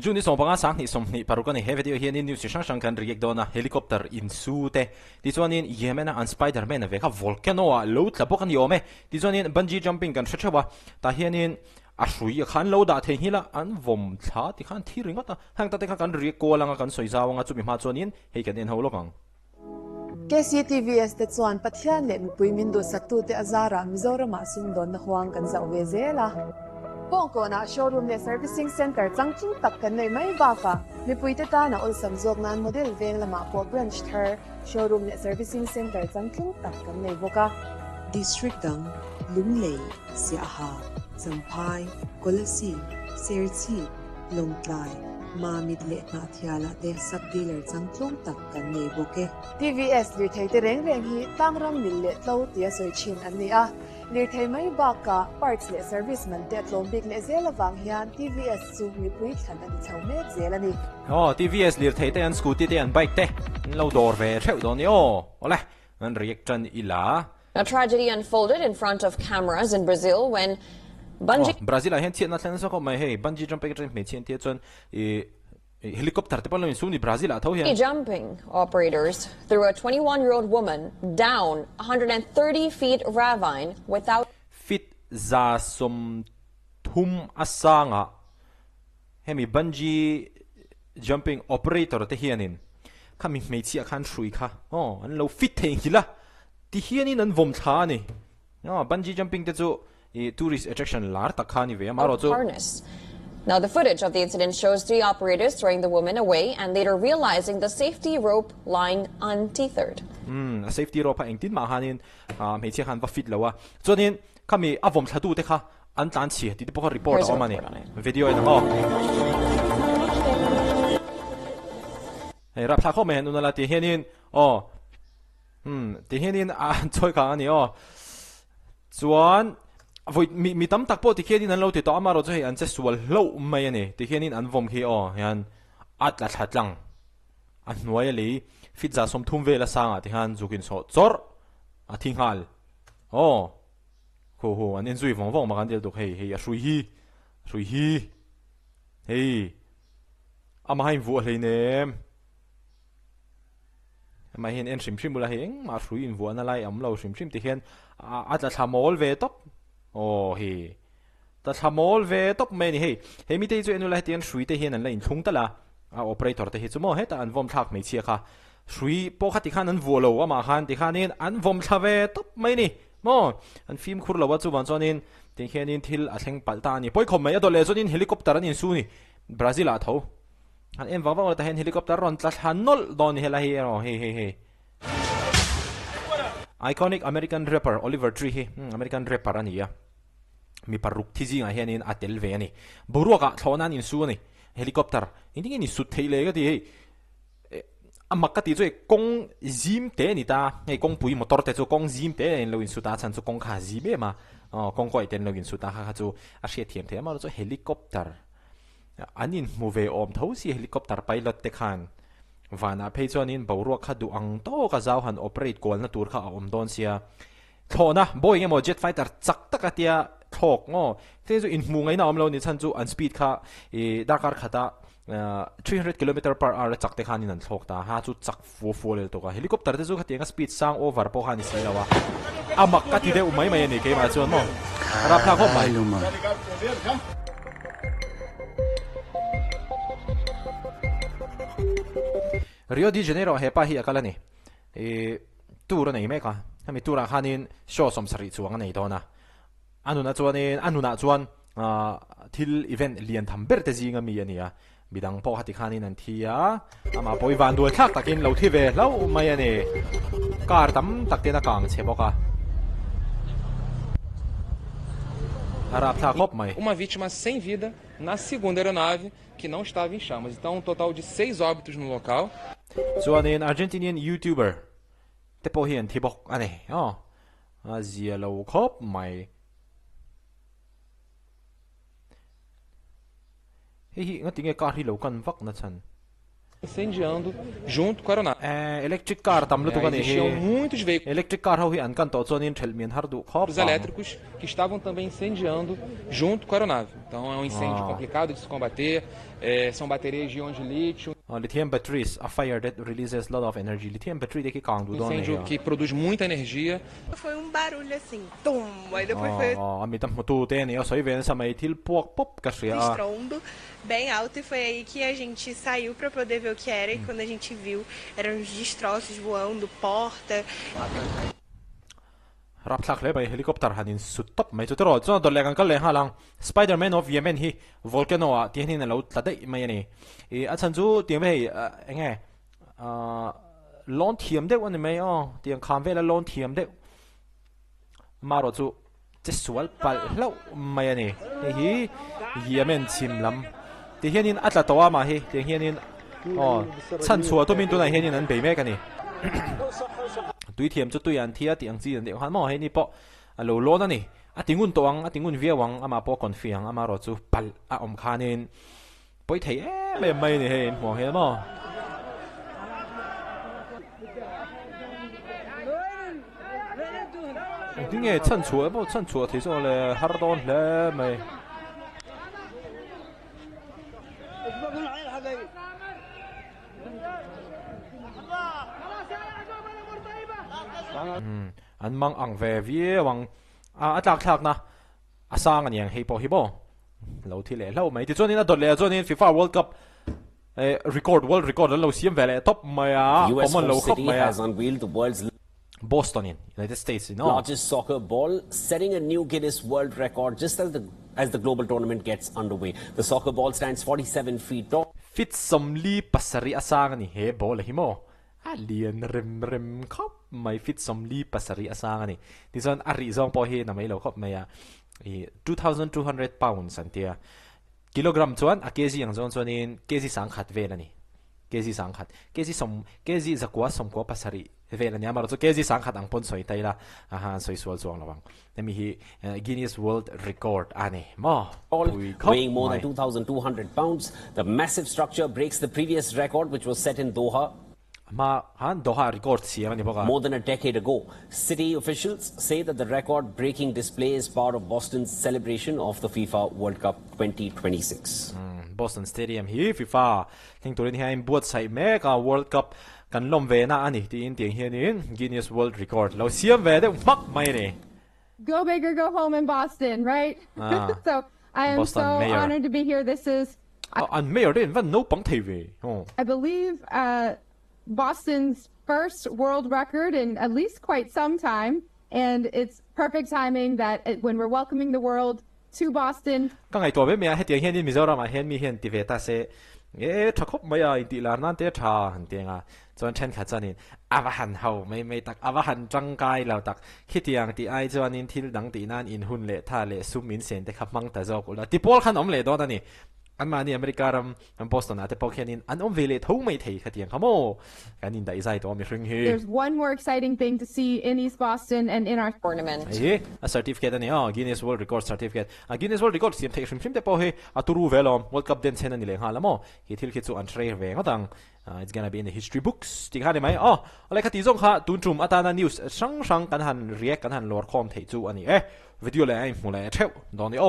Juni song panga sang ni som ni parukan he video hian in news sang kan react dona helicopter insu te ti chuanin Yemen an Spider-Man ve kha Volcano-ah lo tla kan yome ti chuanin bungee jumping kan hrechawa ta hianin a hrui khan lo da the hila an vom thla ti khan thi ringa ta hang ta te kha kan react ko langa kan soizawanga chumi ma chuanin he kan en ho lokang KCTVS te chuan pathian le mipui min du satu te azara Mizoram sum don na huang kan zau ve zela Volcano-ah showroom le servicing center changching tak kan nei mai ba ka mipui te ta na ol samjok nan model veng lama ko branch thar showroom le servicing center changching tak kan nei boka district dang lunglei siaha champai kolasi serchi longtlai mamit le na thiala te sub dealer changchong tak kan nei boke TVS li thei te reng reng hi tangram mil le tlo tia soi chin an ni a lir thei mai ba ka parts le service man te tlom big le zela wang hian TVS chu mi pui khan ani chaume zela ni TVS lir thei te an scooty te an bike te lo dor ve theu don ni ole an reaction ila A tragedy unfolded in front of cameras in Brazil when Brazil hian chian na thlen so ko mai hey bungee jumping me chian te chon helicopter te palom suni Brazil a tho hian bungee jumping operators threw a 21-year-old woman down 130 feet ravine without fit za som thum asanga hemi bungee jumping operator te hianin kami me chi khan thrui kha an lo fit theng hila ti hianin an vom tha ni bungee jumping te chu tourist attraction lar takhani ve maro chu harness. Now the footage of the incident shows 3 operators throwing the woman away and later realizing the safety rope lying untethered. A safety rope a engtin ma hanin me chi khan va fit lawa chuanin kami avom thadu te kha an tlan chi ti po report Here's a mani report on it. video ina hey rap tha kho me nunala ti hianin ti hianin an choi ka ani chuan voi mi tam tak po ti khianin an lo ti to amaro chu hei an che sual hlo mai ani ti khianin an vom khi hian atla thatlang an hnuai ali fit za som thum vela sanga ti han zukin so chor a thingal ho an enjoy vong vong ma kan del dok hei a hrui hi hei ama hain vu hlei nem ma hian en shim shim bula heng ma hrui in vu ana lai am lo shim shim ti hian atla thamol ve top hi ta thamol ve top me ni hei mi te chu enu lai tian hrui te hian an lein thung tala operator te hi chu mo heta an vom thak mai chia kha hrui po khati khan an vualo ama khan ti khanin an vom thave top mai ni mo an film khur lawa chu wan chonin ti hianin thil a thleng palta ni poi khom mai adole chonin helicopter an in su ni Brazil a tho an en wawa ta hen helicopter ron tla thanol don hela hi hei iconic American rapper Oliver Tree American rapper ania mi paruk thiji nga hianin atel ve ani boruaka thlonan in su ani helicopter inding ni su theile ga ti amakka ti chu kong zim te ni ta ei kong pui motor te chu kong zim te en lo in su ta chan chu kong kha zi be ma kong koi ten lo in su ta kha chu a hria thiam the ma chu helicopter anin move om tho si helicopter pilot te khan vana peichonin boruak kha du ang to ka zaw han operate kol na tur kha om don sia thona boeing emo jet fighter chak takatia thok te chu in mu ngai na om lo ni chan chu an speed kha dakar khata 300 km/h chak te khanin an thok ta ha chu chak fu le to ka helicopter te chu khatenga speed sang over po khani si lawa amak ka ti de umai mai ni ke ma chuan mo rap tha kho mai Rio de Janeiro hepa hi akalani tur nei me ka hami tura khanin show som sari chuang nei dona anuna chuan thil event lian thamber te jinga mi ania bidang po hati khanin an thia ama poi van dual thak takin lo thi ve lo mai ani kar tam takte na kang cheboka harap tha khop mai uma vítima sem vida na segunda aeronave que não estava em chamas. Então, um total de 6 óbitos no local. Chuanin Argentinian YouTuber te po hian thibok ani azia lo khop mai hi ngatinge kar hi lo kan vak na chan incendiando junto com a aeronave. Electric car tam lu tu kan Existiam muitos veículos electric car ho hi an kan to chonin thelmian har du khop elétricos que estavam também incendiando junto com a aeronave. Então é um incêndio complicado de se combater. São baterias de íon de lítio. Lithium batteries, a fire that releases a lot of energy. Lithium battery de que 강도 도네. Incêndio que produz muita energia. Foi barulho assim, tum, aí depois foi mi tam tu te ne soi ven sa mai til pok pop ka ria. estrondo bem alto e foi aí que a gente saiu para poder ver o que era e quando a gente viu eram os destroços voando, porta. Rap thak le bai helicopter hanin sut top mai chu tro chon dol le kan kal le halang Spider-Man of Yemen hi Volcano-ah tihni na lo tla dei mai ni e a chan chu tiang mai nge lawnthiam de wan mai tiang kham ve la lawnthiam de maro chu che sual pal hlo mai ni hi Yemen chim lam ti hianin atla towa ma hi ti hianin chan chua to min tu na hianin an be me ka ni tui thiam chu tui an thia tiang chi an de han mo he ni po alo lo na ni atingun toang atingun viawang ama po konfiang ama ro chu pal a om khanin poi thei me mai ni he mo he mo dinge chan chua thei so le har don le mai an mang ang ve vi wang atlak na asang an yang hei po hi bo lo thi le lo mai ti chuan in a dot le chuan in FIFA World Cup world record lo siam vele top mai common lo khop mai has unveiled the world's Boston in United States largest soccer ball, setting a new Guinness World Record just as the global tournament gets underway. The soccer ball stands 47 feet tall. Fit somli pasari asang ni he ball hi mo lian rem khop mai fit somli pasari asang ni ti chuan ari zong po hi na mai lo khop mai 2,200 pounds an tia kilogram chuan a kg ang chuan in kg sang khat ve la ni kg sang khat kg zakwa somkwa pasari ve la ni amar chu kg sang khat ang pon soi tai la soi sual chuang lawang nemi hi Guinness World Record ani mo weighing more than 2,200 pounds. The massive structure breaks the previous record, which was set in Doha Doha record siya ni boka more than a decade ago. City officials say that the record-breaking display is part of Boston's celebration of the FIFA World Cup 2026. Boston Stadium hi FIFA thing turin hi buat sai mega World Cup kan lom ve na ani ti in tiang hian in Guinness World Record lo siam ve de mak mai ni go big or go home in Boston, right? So I am Boston so mayor. honored to be here. This is an mayor den van no pang thei ve I believe Boston's first world record in at least quite some time, and it's perfect timing that when we're welcoming the world to Boston. ka ngai to be me he tiang hian in Mizoram a hian mi hian ti ve ta se thakop mai in ti lar nan te tha han tenga chon chen kha chanin awahan ho mai tak awahan changkai lo tak khitiang ti ai chuan in thil dang ti nan in hun le tha le sumin sen te khapmang ta zo kula ti pol khan om le do ani anmani America ram Boston ate pokhianin an om vele tho mai thei khatiang khamo kanin dai zai to mi hring hi There's one more exciting thing to see in East Boston and in our tournament. a certificate ani Guinness World Record certificate a Guinness World Record sim thei hrim te po he aturu velom World Cup den chen ani le halamo hi thil khi chu an tre ve ngatang it's gonna be in the history books ti kha ni mai alai khati zong kha tun trum atana news sang kan han react kan han lor khom thei chu ani video le ai mu le theu don ni